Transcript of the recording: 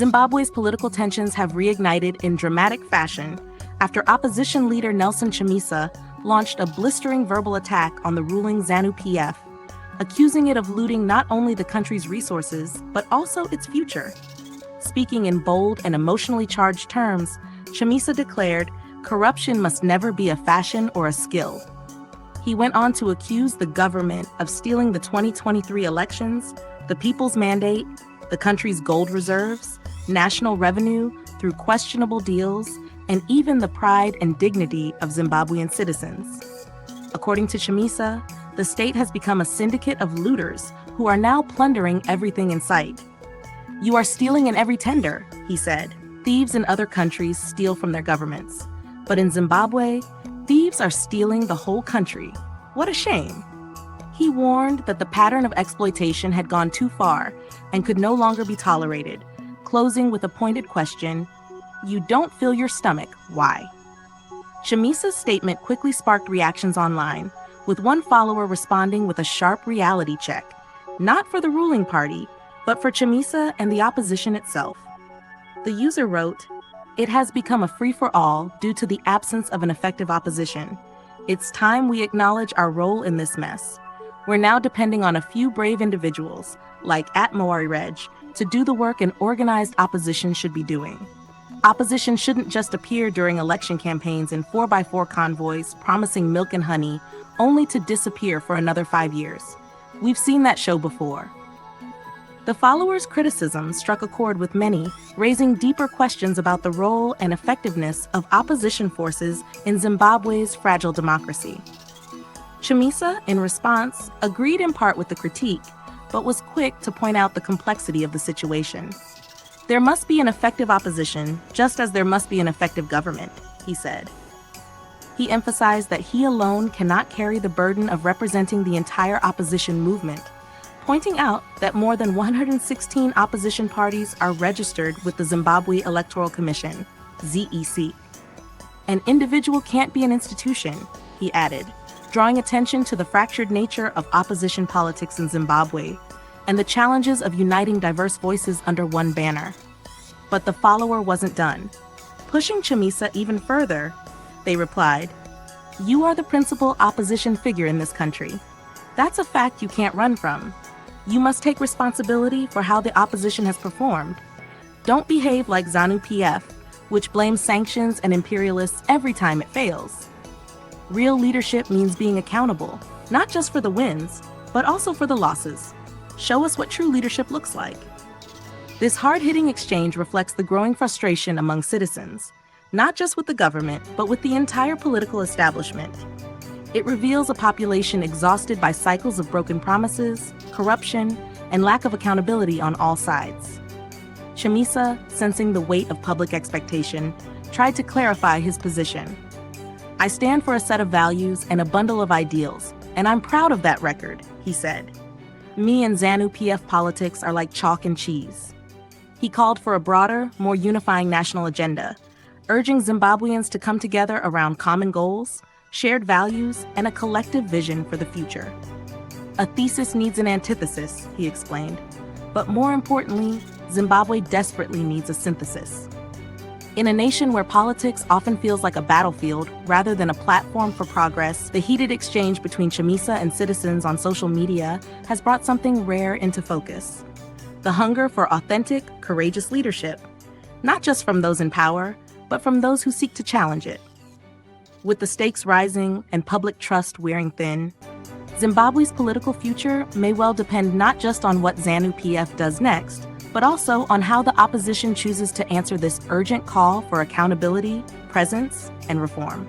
Zimbabwe's political tensions have reignited in dramatic fashion after opposition leader Nelson Chamisa launched a blistering verbal attack on the ruling ZANU-PF, accusing it of looting not only the country's resources, but also its future. Speaking in bold and emotionally charged terms, Chamisa declared, "Corruption must never be a fashion or a skill." He went on to accuse the government of stealing the 2023 elections, the people's mandate, the country's gold reserves, national revenue through questionable deals, and even the pride and dignity of Zimbabwean citizens. According to Chamisa, the state has become a syndicate of looters who are now plundering everything in sight. "You are stealing in every tender," he said. "Thieves in other countries steal from their governments. But in Zimbabwe, thieves are stealing the whole country. What a shame." He warned that the pattern of exploitation had gone too far and could no longer be tolerated, closing with a pointed question, "You don't fill your stomach, why?" Chamisa's statement quickly sparked reactions online, with one follower responding with a sharp reality check, not for the ruling party, but for Chamisa and the opposition itself. The user wrote, "It has become a free-for-all due to the absence of an effective opposition. It's time we acknowledge our role in this mess. We're now depending on a few brave individuals, like @MoariReg, to do the work an organized opposition should be doing. Opposition shouldn't just appear during election campaigns in 4x4 convoys promising milk and honey, only to disappear for another 5 years. We've seen that show before." The followers' criticism struck a chord with many, raising deeper questions about the role and effectiveness of opposition forces in Zimbabwe's fragile democracy. Chamisa, in response, agreed in part with the critique, but was quick to point out the complexity of the situation. "There must be an effective opposition, just as there must be an effective government," he said. He emphasized that he alone cannot carry the burden of representing the entire opposition movement, pointing out that more than 116 opposition parties are registered with the Zimbabwe Electoral Commission, ZEC. "An individual can't be an institution," he added, drawing attention to the fractured nature of opposition politics in Zimbabwe and the challenges of uniting diverse voices under one banner. But the follower wasn't done. Pushing Chamisa even further, they replied, "You are the principal opposition figure in this country. That's a fact you can't run from. You must take responsibility for how the opposition has performed. Don't behave like ZANU-PF, which blames sanctions and imperialists every time it fails. Real leadership means being accountable, not just for the wins, but also for the losses. Show us what true leadership looks like." This hard-hitting exchange reflects the growing frustration among citizens, not just with the government, but with the entire political establishment. It reveals a population exhausted by cycles of broken promises, corruption, and lack of accountability on all sides. Chamisa, sensing the weight of public expectation, tried to clarify his position. "I stand for a set of values and a bundle of ideals, and I'm proud of that record," he said. "Me and ZANU-PF politics are like chalk and cheese." He called for a broader, more unifying national agenda, urging Zimbabweans to come together around common goals, shared values, and a collective vision for the future. "A thesis needs an antithesis," he explained. "But more importantly, Zimbabwe desperately needs a synthesis." In a nation where politics often feels like a battlefield rather than a platform for progress, the heated exchange between Chamisa and citizens on social media has brought something rare into focus: the hunger for authentic, courageous leadership, not just from those in power, but from those who seek to challenge it. With the stakes rising and public trust wearing thin, Zimbabwe's political future may well depend not just on what ZANU-PF does next, but also on how the opposition chooses to answer this urgent call for accountability, presence, and reform.